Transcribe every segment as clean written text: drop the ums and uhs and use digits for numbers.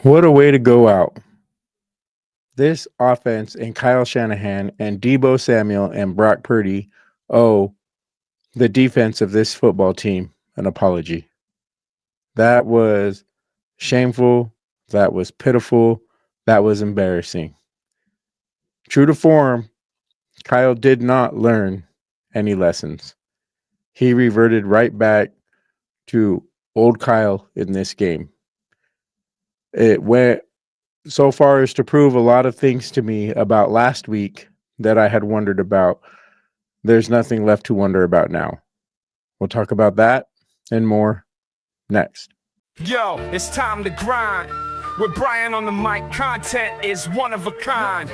What a way to go out. This offense and Kyle Shanahan and Deebo Samuel and Brock Purdy owe the defense of this football team an apology. That was shameful. That was pitiful. That was embarrassing. True to form, Kyle did not learn any lessons. He reverted right back to old Kyle in this game. It went so far as to prove a lot of things to me about last week that I had wondered about. There's nothing left to wonder about now. We'll talk about that and more next. Yo, it's time to grind. With Brian on the mic, content is one of a kind.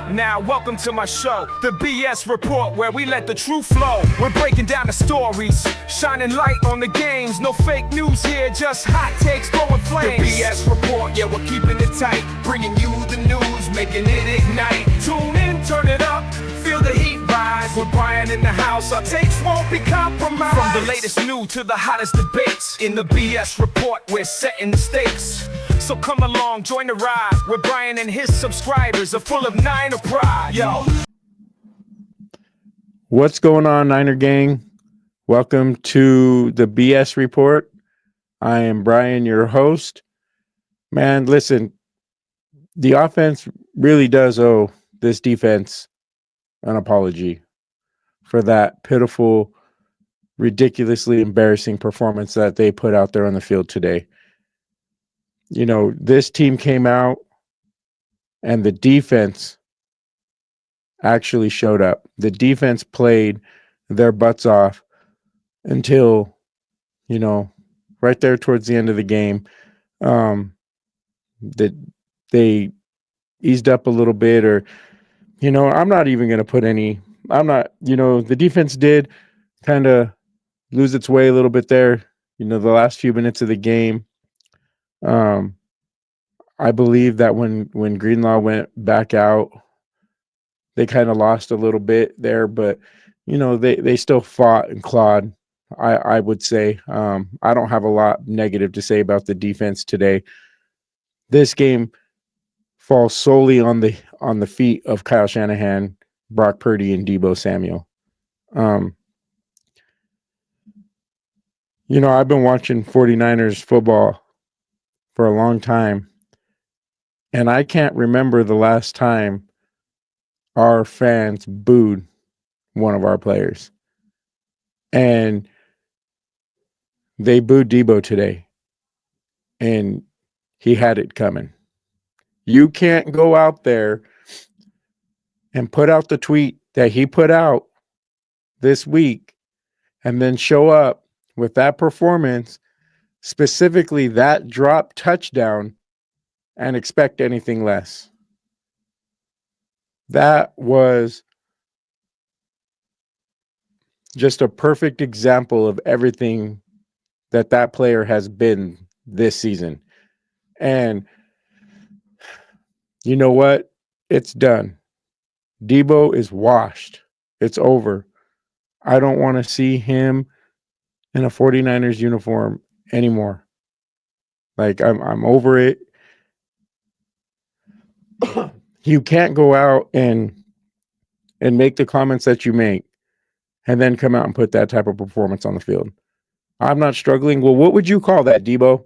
Now, welcome to my show, the BS Report, where we let the truth flow. We're breaking down the stories, shining light on the games. No fake news here, just hot takes throwing flames. The BS Report, yeah, we're keeping it tight. Bringing you the news, making it ignite. Tune in, turn it up, feel the heat rise. With Brian in the house, our takes won't be compromised. From the latest news to the hottest debates, in the BS Report, we're setting the stakes. So come along, join the ride, where Brian and his subscribers are full of Niner pride. Yo. What's going on, Niner gang? Welcome to the BS Report. I am Brian, your host. Man, listen, the offense really does owe this defense an apology for that pitiful, ridiculously embarrassing performance that they put out there on the field today. You know, this team came out and the defense actually showed up. The defense played their butts off until, right there towards the end of the game, that they eased up a little bit, or, I'm not even going to put any, the defense did kind of lose its way a little bit there, the last few minutes of the game. I believe that when Greenlaw went back out, they kind of lost a little bit there, but they still fought and clawed. I would say I don't have a lot negative to say about the defense today. This game falls solely on the feet of Kyle Shanahan, Brock Purdy, and Deebo Samuel. I've been watching 49ers football for a long time, and I can't remember the last time our fans booed one of our players. And they booed Deebo today, and he had it coming. You can't go out there and put out the tweet that he put out this week and then show up with that performance, specifically that drop touchdown, and expect anything less. That was just a perfect example of everything that player has been this season. And you know what? It's done. Deebo is washed. It's over. I don't want to see him in a 49ers uniform anymore. Like, I'm over it. You can't go out and make the comments that you make and then come out and put that type of performance on the field. I'm not struggling. Well, what would you call that, Deebo?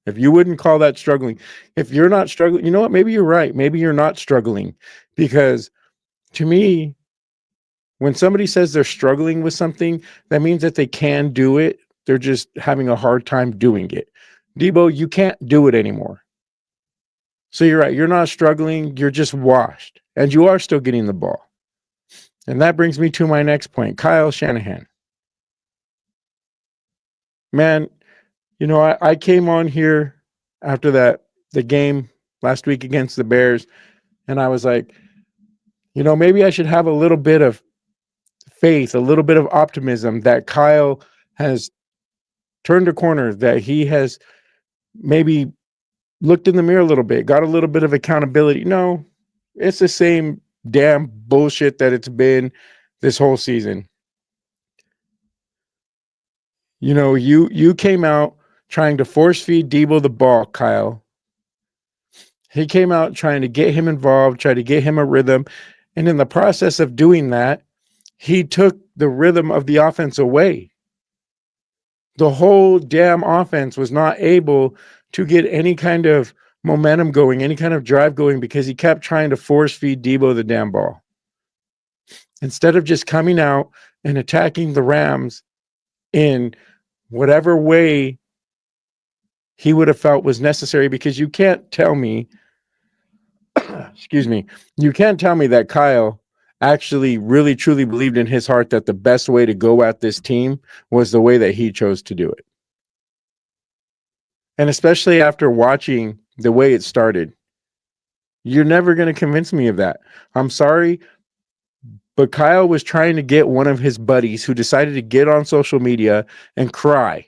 If you wouldn't call that struggling, if you're not struggling, you know what? Maybe you're right. Maybe you're not struggling, because to me, when somebody says they're struggling with something, that means that they can do it. They're just having a hard time doing it. Deebo, you can't do it anymore. So you're right. You're not struggling. You're just washed, and you are still getting the ball. And that brings me to my next point, Kyle Shanahan. Man, I came on here after the game last week against the Bears, and I was like, maybe I should have a little bit of faith, a little bit of optimism that Kyle has turned a corner, that he has maybe looked in the mirror a little bit, got a little bit of accountability. No, it's the same damn bullshit that it's been this whole season. You came out trying to force feed Deebo the ball, Kyle, He came out trying to get him involved, try to get him a rhythm. And in the process of doing that, he took the rhythm of the offense away. The whole damn offense was not able to get any kind of momentum going, any kind of drive going, because he kept trying to force feed Deebo the damn ball. Instead of just coming out and attacking the Rams in whatever way he would have felt was necessary, because you can't tell me, excuse me, you can't tell me that Kyle actually really truly believed in his heart that the best way to go at this team was the way that he chose to do it. And especially after watching the way it started, you're never going to convince me of that. I'm sorry, but Kyle was trying to get one of his buddies who decided to get on social media and cry.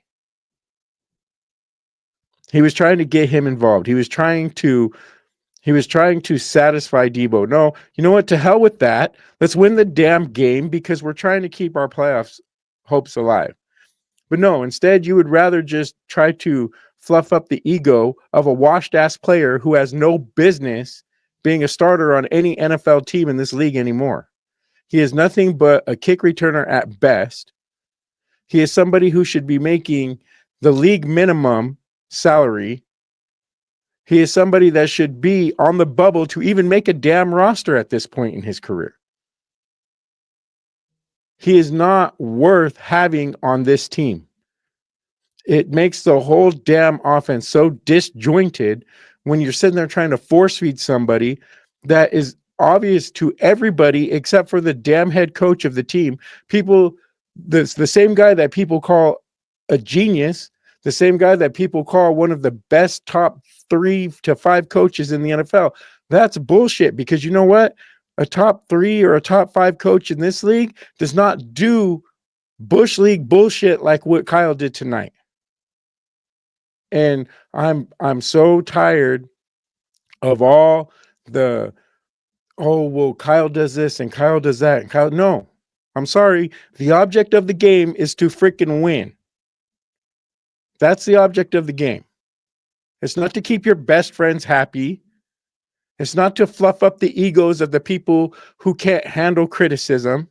He was trying to get him involved. He was trying to satisfy Deebo. No, you know what? To hell with that. Let's win the damn game because we're trying to keep our playoffs hopes alive. But no, instead you would rather just try to fluff up the ego of a washed ass player who has no business being a starter on any NFL team in this league anymore. He is nothing but a kick returner at best. He is somebody who should be making the league minimum salary. He is somebody that should be on the bubble to even make a damn roster at this point in his career. He is not worth having on this team. It makes the whole damn offense so disjointed when you're sitting there trying to force feed somebody that is obvious to everybody except for the damn head coach of the team. People, the same guy that people call a genius, the same guy that people call one of the best top 3 to 5 coaches in the NFL. That's bullshit, because you know what? A top 3 or a top 5 coach in this league does not do Bush League bullshit like what Kyle did tonight. And I'm so tired of all the, oh, well, Kyle does this and Kyle does that. And Kyle, no, I'm sorry. The object of the game is to freaking win. That's the object of the game. It's not to keep your best friends happy. It's not to fluff up the egos of the people who can't handle criticism.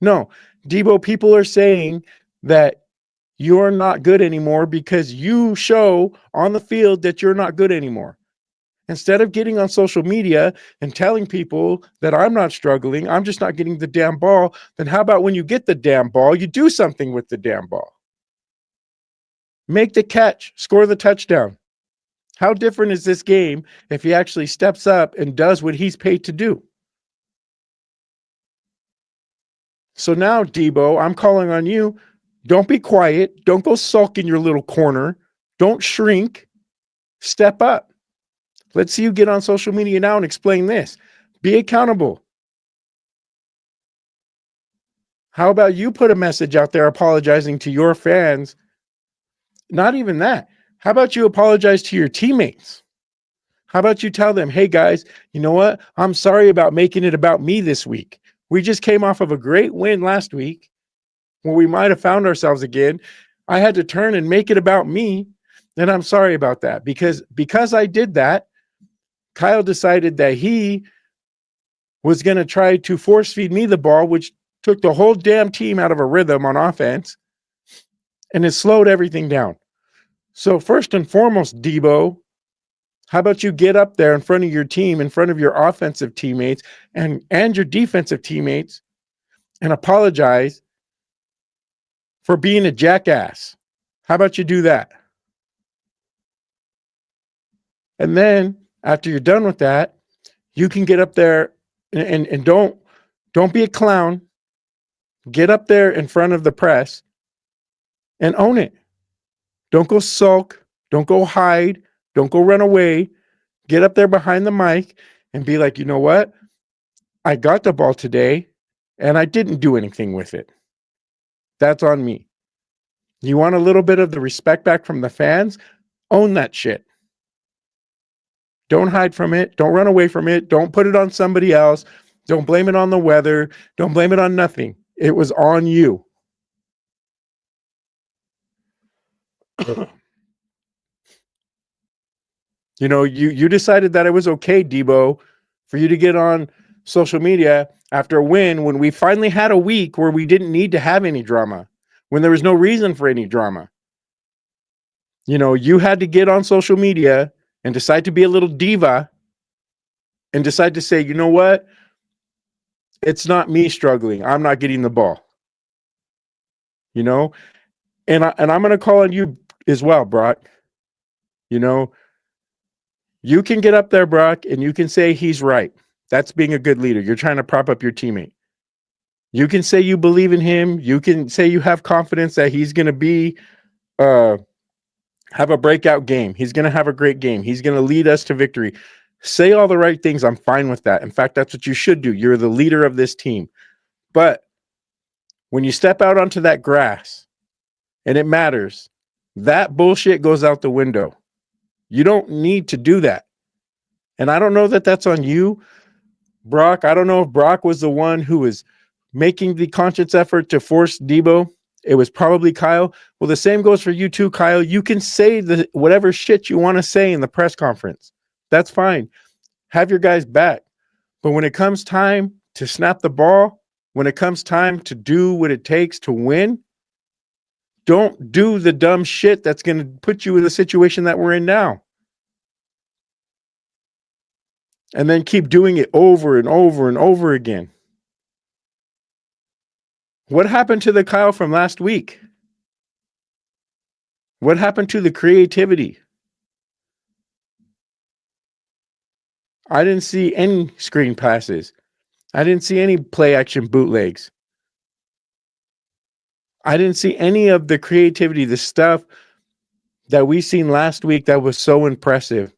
No, Deebo, people are saying that you're not good anymore because you show on the field that you're not good anymore. Instead of getting on social media and telling people that I'm not struggling, I'm just not getting the damn ball, then how about when you get the damn ball, you do something with the damn ball? Make the catch, score the touchdown. How different is this game if he actually steps up and does what he's paid to do? So now, Deebo, I'm calling on you. Don't be quiet. Don't go sulk in your little corner. Don't shrink. Step up. Let's see you get on social media now and explain this. Be accountable. How about you put a message out there apologizing to your fans? Not even that. How about you apologize to your teammates? How about you tell them, hey guys, you know what? I'm sorry about making it about me this week. We just came off of a great win last week where we might have found ourselves again. I had to turn and make it about me. And I'm sorry about that, because I did that, Kyle decided that he was going to try to force feed me the ball, which took the whole damn team out of a rhythm on offense, and it slowed everything down. So first and foremost, Deebo, how about you get up there in front of your team, in front of your offensive teammates and your defensive teammates, and apologize for being a jackass? How about you do that? And then after you're done with that, you can get up there and don't be a clown. Get up there in front of the press and own it. Don't go sulk. Don't go hide. Don't go run away. Get up there behind the mic and be like, you know what? I got the ball today and I didn't do anything with it. That's on me. You want a little bit of the respect back from the fans? Own that shit. Don't hide from it. Don't run away from it. Don't put it on somebody else. Don't blame it on the weather. Don't blame it on nothing. It was on you. You know, you decided that it was okay, Deebo, for you to get on social media after a win when we finally had a week where we didn't need to have any drama, when there was no reason for any drama. You know, you had to get on social media and decide to be a little diva and decide to say, you know what? It's not me struggling. I'm not getting the ball. You know, and I'm going to call on you as well, Brock. You know, you can get up there, Brock, and you can say he's right. That's being a good leader. You're trying to prop up your teammate. You can say you believe in him. You can say you have confidence that he's going to be have a breakout game. He's going to have a great game. He's going to lead us to victory. Say all the right things. I'm fine with that. In fact, that's what you should do. You're the leader of this team. But when you step out onto that grass and it matters, that bullshit goes out the window. You don't need to do that. And I don't know that that's on you, Brock. I don't know if Brock was the one who was making the conscious effort to force Deebo. It was probably Kyle. Well, the same goes for you too, Kyle. You can say the whatever shit you want to say in the press conference. That's fine. Have your guys back. But when it comes time to snap the ball, when it comes time to do what it takes to win, don't do the dumb shit that's going to put you in the situation that we're in now. And then keep doing it over and over and over again. What happened to the Kyle from last week? What happened to the creativity? I didn't see any screen passes. I didn't see any play action bootlegs. I didn't see any of the creativity, the stuff that we seen last week that was so impressive.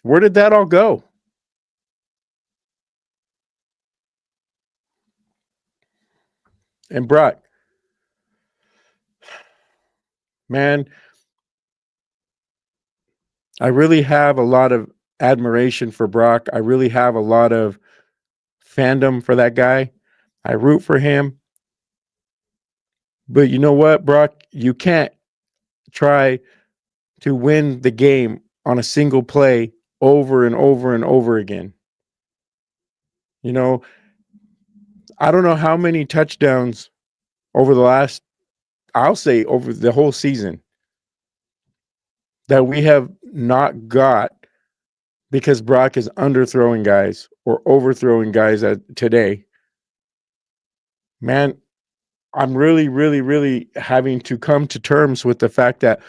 Where did that all go? And Brock, man, I really have a lot of admiration for Brock. I really have a lot of fandom for that guy. I root for him. But you know what, Brock? You can't try to win the game on a single play over and over and over again. You know, I don't know how many touchdowns over the last, I'll say over the whole season, that we have not got because Brock is underthrowing guys or overthrowing guys today. Man, I'm really, really, really having to come to terms with the fact that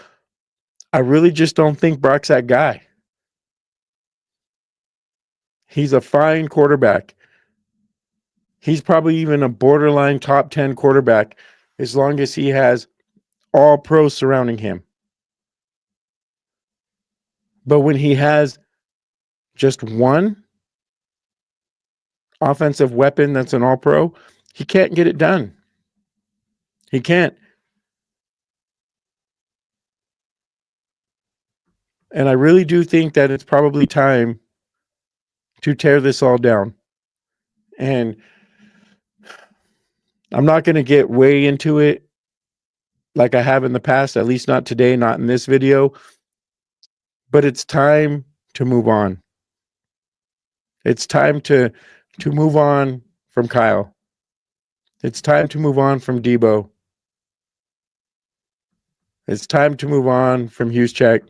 I really just don't think Brock's that guy. He's a fine quarterback. He's probably even a borderline top 10 quarterback as long as he has all pros surrounding him. But when he has just one offensive weapon that's an all pro, he can't get it done. He can't. And I really do think that it's probably time to tear this all down. And I'm not going to get way into it like I have in the past, at least not today, not in this video. But it's time to move on. It's time to move on from Kyle. It's time to move on from Deebo. It's time to move on from Juszczyk.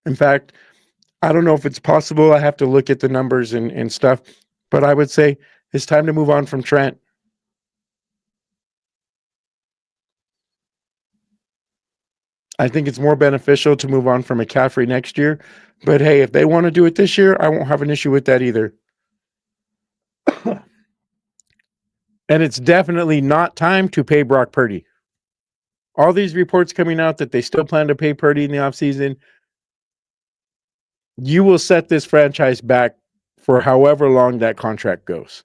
In fact, I don't know if it's possible. I have to look at the numbers and stuff. But I would say it's time to move on from Trent. I think it's more beneficial to move on from McCaffrey next year. But hey, if they want to do it this year, I won't have an issue with that either. And it's definitely not time to pay Brock Purdy. All these reports coming out that they still plan to pay Purdy in the offseason, you will set this franchise back for however long that contract goes.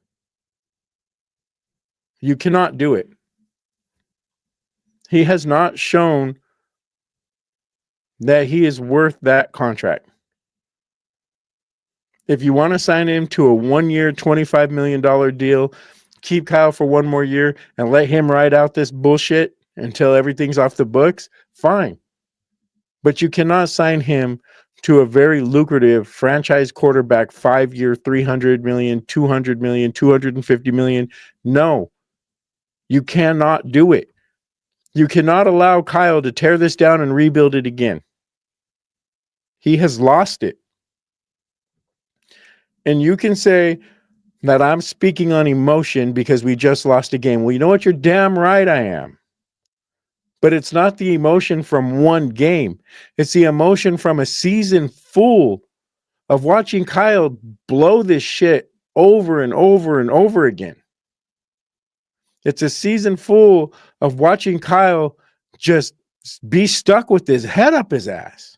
You cannot do it. He has not shown that he is worth that contract. If you want to sign him to a 1-year, $25 million deal, keep Kyle for one more year and let him ride out this bullshit until everything's off the books, fine. But you cannot sign him to a very lucrative franchise quarterback, 5-year, 300 million, 200 million, 250 million. No, you cannot do it. You cannot allow Kyle to tear this down and rebuild it again. He has lost it. And you can say that I'm speaking on emotion because we just lost a game. Well, you know what? You're damn right I am. But it's not the emotion from one game. It's the emotion from a season full of watching Kyle blow this shit over and over and over again. It's a season full of watching Kyle just be stuck with his head up his ass.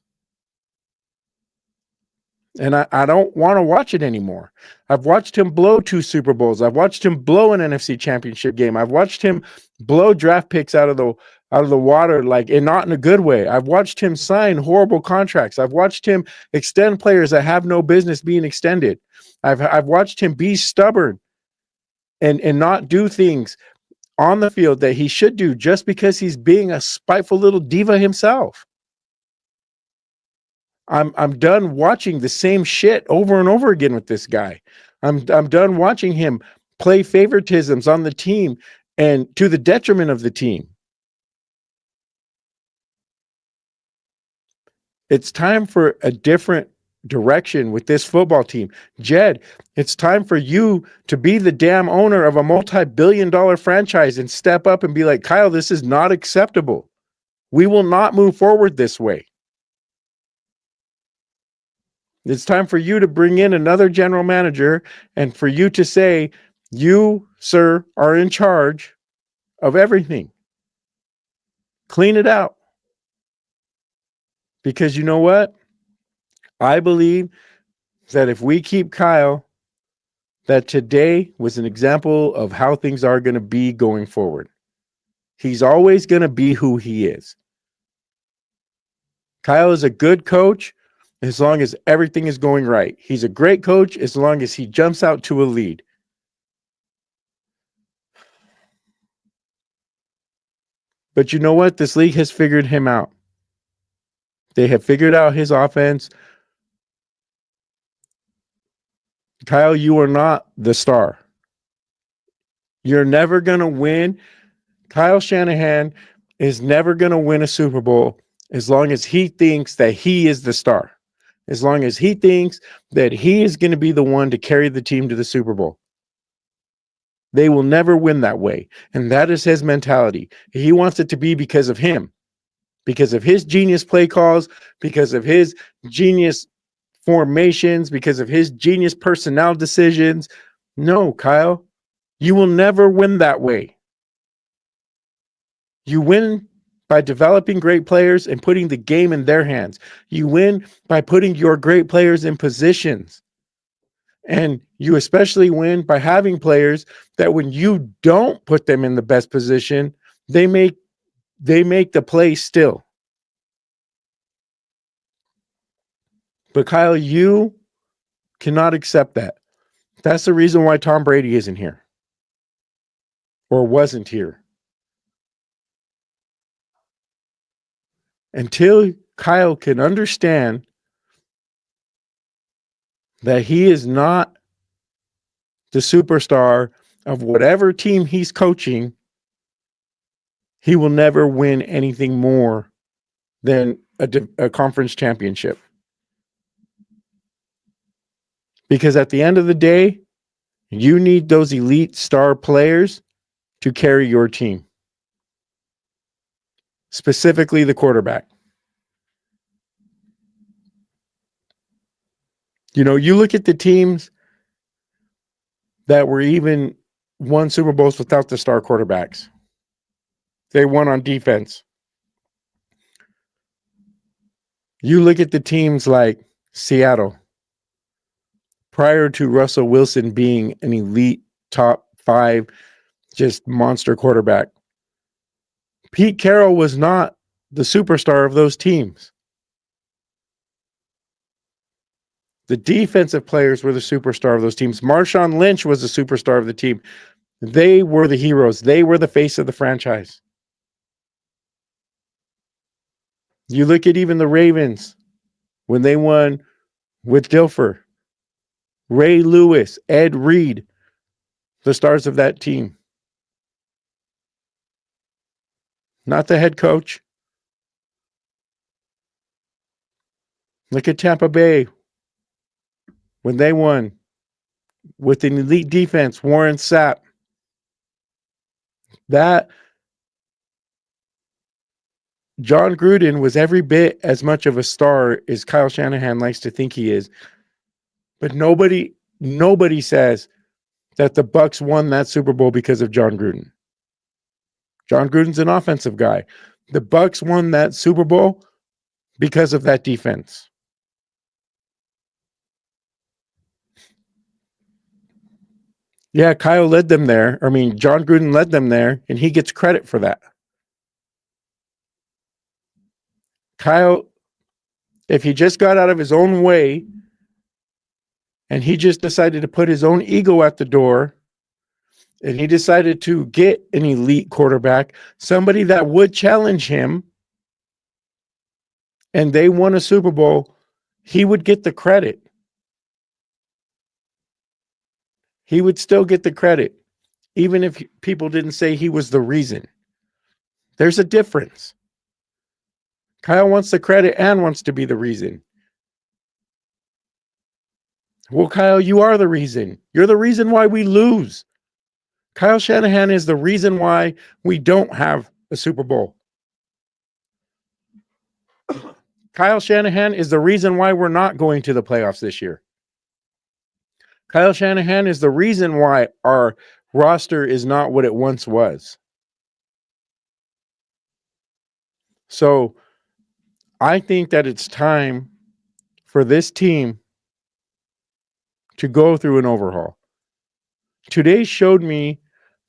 And I don't want to watch it anymore. I've watched him blow 2 Super Bowls. I've watched him blow an NFC Championship game. I've watched him blow draft picks out of the water, like, and not in a good way. I've watched him sign horrible contracts. I've watched him extend players that have no business being extended. I've watched him be stubborn and not do things on the field that he should do just because he's being a spiteful little diva himself. I'm done watching the same shit over and over again with this guy. I'm done watching him play favoritisms on the team and to the detriment of the team. It's time for a different direction with this football team. Jed, it's time for you to be the damn owner of a multi-billion-dollar franchise and step up and be like, Kyle, this is not acceptable. We will not move forward this way. It's time for you to bring in another general manager and for you to say, you, sir, are in charge of everything. Clean it out. Because you know what? I believe that if we keep Kyle, that today was an example of how things are going to be going forward. He's always going to be who he is. Kyle is a good coach as long as everything is going right. He's a great coach as long as he jumps out to a lead. But you know what? This league has figured him out. They have figured out his offense. Kyle, you are not the star. You're never going to win. Kyle Shanahan is never going to win a Super Bowl as long as he thinks that he is the star. As long as he thinks that he is going to be the one to carry the team to the Super Bowl. They will never win that way. And that is his mentality. He wants it to be because of him, because of his genius play calls, because of his genius formations, because of his genius personnel decisions. No, Kyle, you will never win that way. You win by developing great players and putting the game in their hands. You win by putting your great players in positions. And you especially win by having players that when you don't put them in the best position, they make the play still. But Kyle, you cannot accept that. That's the reason why Tom Brady isn't here or wasn't here. Until Kyle can understand that he is not the superstar of whatever team he's coaching, he will never win anything more than a conference championship. Because at the end of the day, you need those elite star players to carry your team, specifically the quarterback. You know, you look at the teams that were even won Super Bowls without the star quarterbacks. They won on defense. You look at the teams like Seattle, prior to Russell Wilson being an elite top 5, just monster quarterback. Pete Carroll was not the superstar of those teams. The defensive players were the superstar of those teams. Marshawn Lynch was the superstar of the team. They were the heroes. They were the face of the franchise. You look at even the Ravens when they won with Dilfer, Ray Lewis, Ed Reed, the stars of that team. Not the head coach. Look at Tampa Bay when they won with an elite defense, Warren Sapp. That John Gruden was every bit as much of a star as Kyle Shanahan likes to think he is. But nobody says that the Bucs won that Super Bowl because of John Gruden. John Gruden's an offensive guy. The Bucs won that Super Bowl because of that defense. Yeah, Kyle led them there. I mean, John Gruden led them there, and he gets credit for that. Kyle, if he just got out of his own way and he just decided to put his own ego at the door and he decided to get an elite quarterback, somebody that would challenge him, and they won a Super Bowl, he would get the credit. He would still get the credit, even if people didn't say he was the reason. There's a difference. Kyle wants the credit and wants to be the reason. Well, Kyle, you are the reason. You're the reason why we lose. Kyle Shanahan is the reason why we don't have a Super Bowl. Kyle Shanahan is the reason why we're not going to the playoffs this year. Kyle Shanahan is the reason why our roster is not what it once was. So I think that it's time for this team to go through an overhaul. Today showed me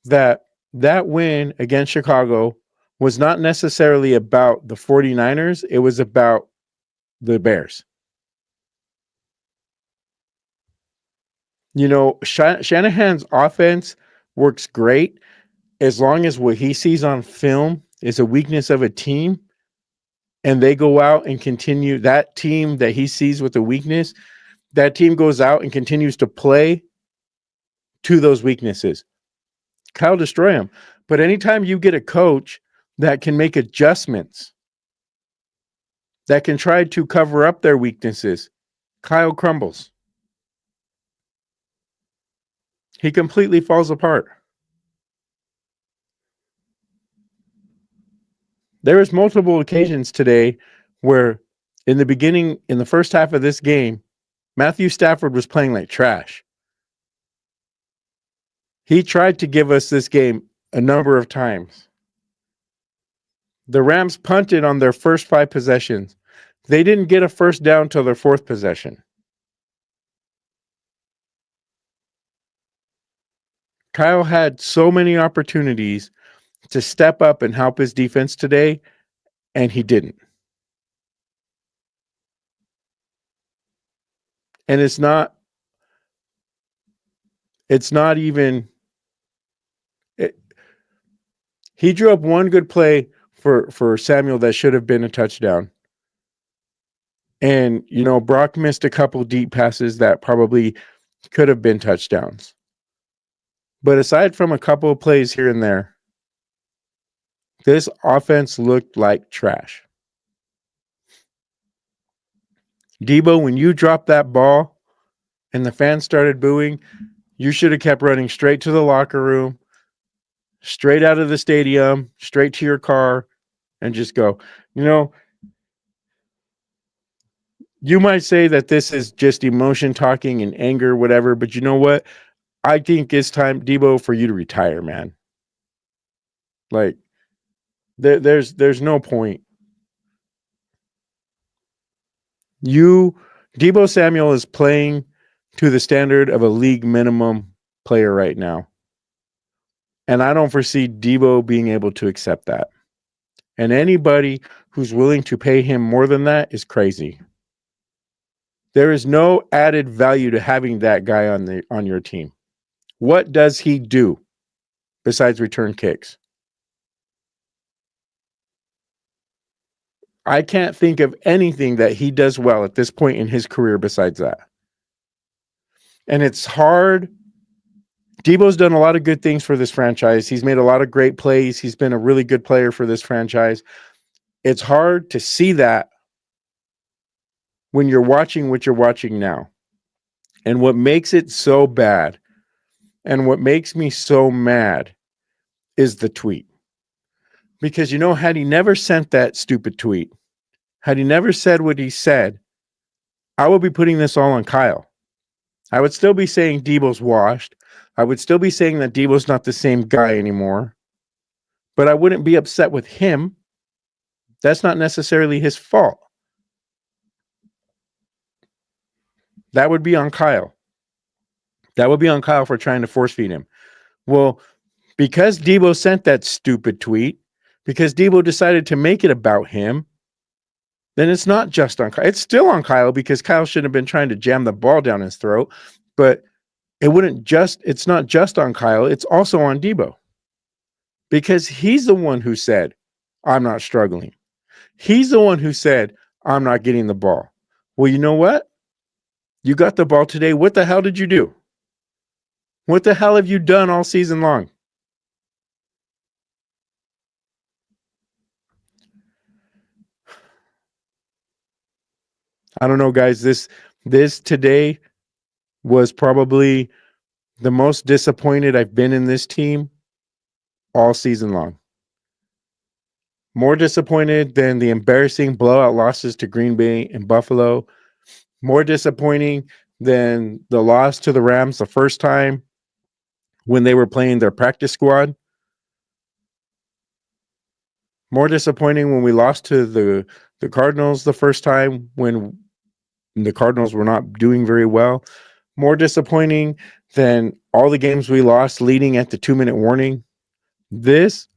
that win against Chicago was not necessarily about the 49ers. It was about the Bears. You know, Shanahan's offense works great as long as what he sees on film is a weakness of a team, and they go out and continue that team that he sees with a weakness, that team goes out and continues to play to those weaknesses. Kyle destroy them. But anytime you get a coach that can make adjustments, that can try to cover up their weaknesses, Kyle crumbles. He completely falls apart. There was multiple occasions today where in the beginning, in the first half of this game, Matthew Stafford was playing like trash. He tried to give us this game a number of times. The Rams punted on their first 5 possessions. They didn't get a first down till their 4th possession. Kyle had so many opportunities to step up and help his defense today, and he didn't. And it's not even he drew up one good play for Samuel that should have been a touchdown. And, you know, Brock missed a couple deep passes that probably could have been touchdowns. But aside from a couple of plays here and there, this offense looked like trash. Deebo, when you dropped that ball and the fans started booing, you should have kept running straight to the locker room, straight out of the stadium, straight to your car, and just go. You know, you might say that this is just emotion talking and anger, whatever, but you know what? I think it's time, Deebo, for you to retire, man. Like, there's no point. Deebo Samuel is playing to the standard of a league minimum player right now. And I don't foresee Deebo being able to accept that. And anybody who's willing to pay him more than that is crazy. There is no added value to having that guy on your team. What does he do besides return kicks? I can't think of anything that he does well at this point in his career besides that. And it's hard. Deebo's done a lot of good things for this franchise. He's made a lot of great plays. He's been a really good player for this franchise. It's hard to see that when you're watching what you're watching now. And what makes it so bad and what makes me so mad is the tweet. Because, had he never sent that stupid tweet, had he never said what he said, I would be putting this all on Kyle. I would still be saying Deebo's washed. I would still be saying that Deebo's not the same guy anymore. But I wouldn't be upset with him. That's not necessarily his fault. That would be on Kyle. That would be on Kyle for trying to force feed him. Well, because Deebo sent that stupid tweet, because Deebo decided to make it about him, then it's not just on Kyle. It's still on Kyle because Kyle shouldn't have been trying to jam the ball down his throat. But it's not just on Kyle. It's also on Deebo. Because he's the one who said, I'm not struggling. He's the one who said, I'm not getting the ball. Well, you know what? You got the ball today. What the hell did you do? What the hell have you done all season long? I don't know, guys. This today was probably the most disappointed I've been in this team all season long. More disappointed than the embarrassing blowout losses to Green Bay and Buffalo. More disappointing than the loss to the Rams the first time when they were playing their practice squad. More disappointing when we lost to the Cardinals the first time when the Cardinals were not doing very well. More disappointing than all the games we lost leading at the 2-minute warning. This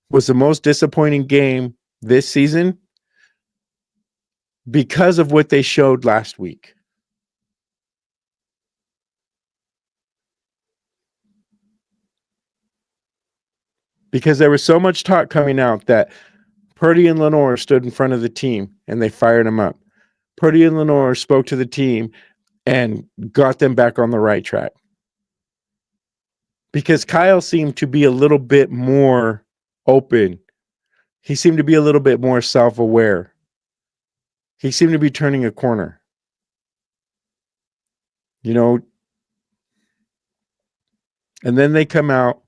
was the most disappointing game this season because of what they showed last week. Because there was so much talk coming out that Purdy and Lenore stood in front of the team and they fired him up. Purdy and Lenore spoke to the team and got them back on the right track. Because Kyle seemed to be a little bit more open. He seemed to be a little bit more self-aware. He seemed to be turning a corner. And then they come out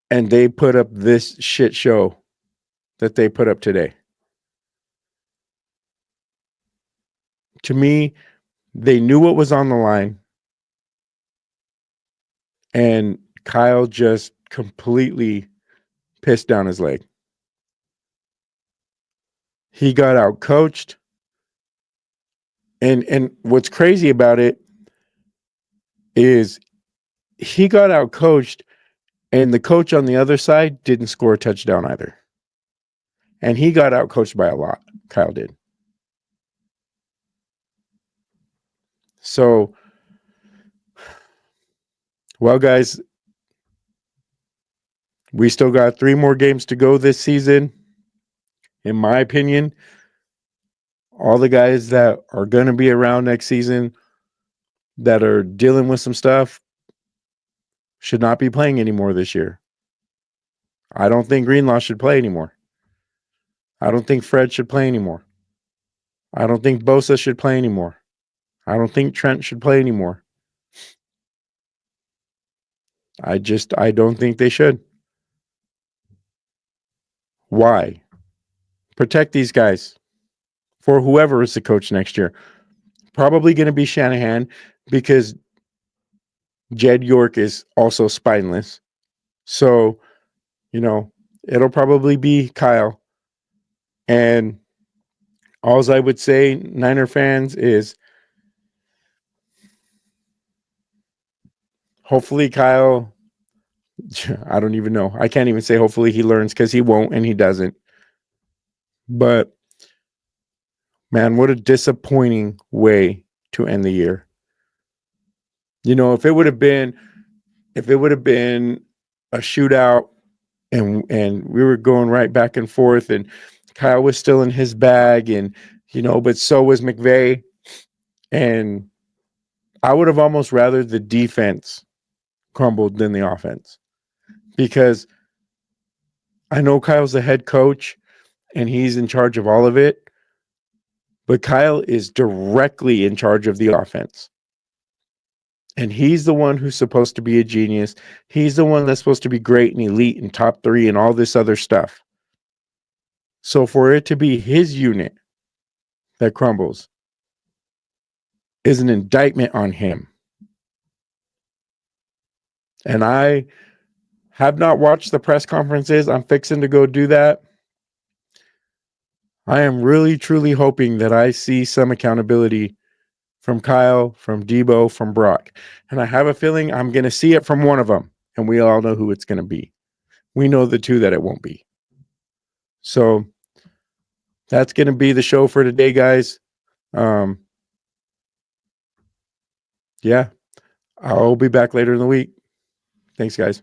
and they put up this shit show that they put up today. To me, they knew what was on the line. And Kyle just completely pissed down his leg. He got out coached. And what's crazy about it is he got out coached and the coach on the other side didn't score a touchdown either. And he got out coached by a lot. Kyle did. So, well, guys, we still got 3 more games to go this season. In my opinion, all the guys that are going to be around next season that are dealing with some stuff should not be playing anymore this year. I don't think Greenlaw should play anymore. I don't think Fred should play anymore. I don't think Bosa should play anymore. I don't think Trent should play anymore. I don't think they should. Why? Protect these guys for whoever is the coach next year. Probably going to be Shanahan because Jed York is also spineless. So, it'll probably be Kyle. And all I would say, Niner fans, is hopefully Kyle, I don't even know. I can't even say hopefully he learns because he won't and he doesn't. But, man, what a disappointing way to end the year. If it would have been a shootout and we were going right back and forth, and Kyle was still in his bag, and but so was McVay. And I would have almost rather the defense crumbled than the offense, because I know Kyle's the head coach and he's in charge of all of it, but Kyle is directly in charge of the offense. And he's the one who's supposed to be a genius. He's the one that's supposed to be great and elite and top 3 and all this other stuff. So for it to be his unit that crumbles is an indictment on him. And I have not watched the press conferences. I'm fixing to go do that. I am really, truly hoping that I see some accountability from Kyle, from Deebo, from Brock. And I have a feeling I'm going to see it from one of them. And we all know who it's going to be. We know the two that it won't be. So that's going to be the show for today, guys. Yeah, I'll be back later in the week. Thanks, guys.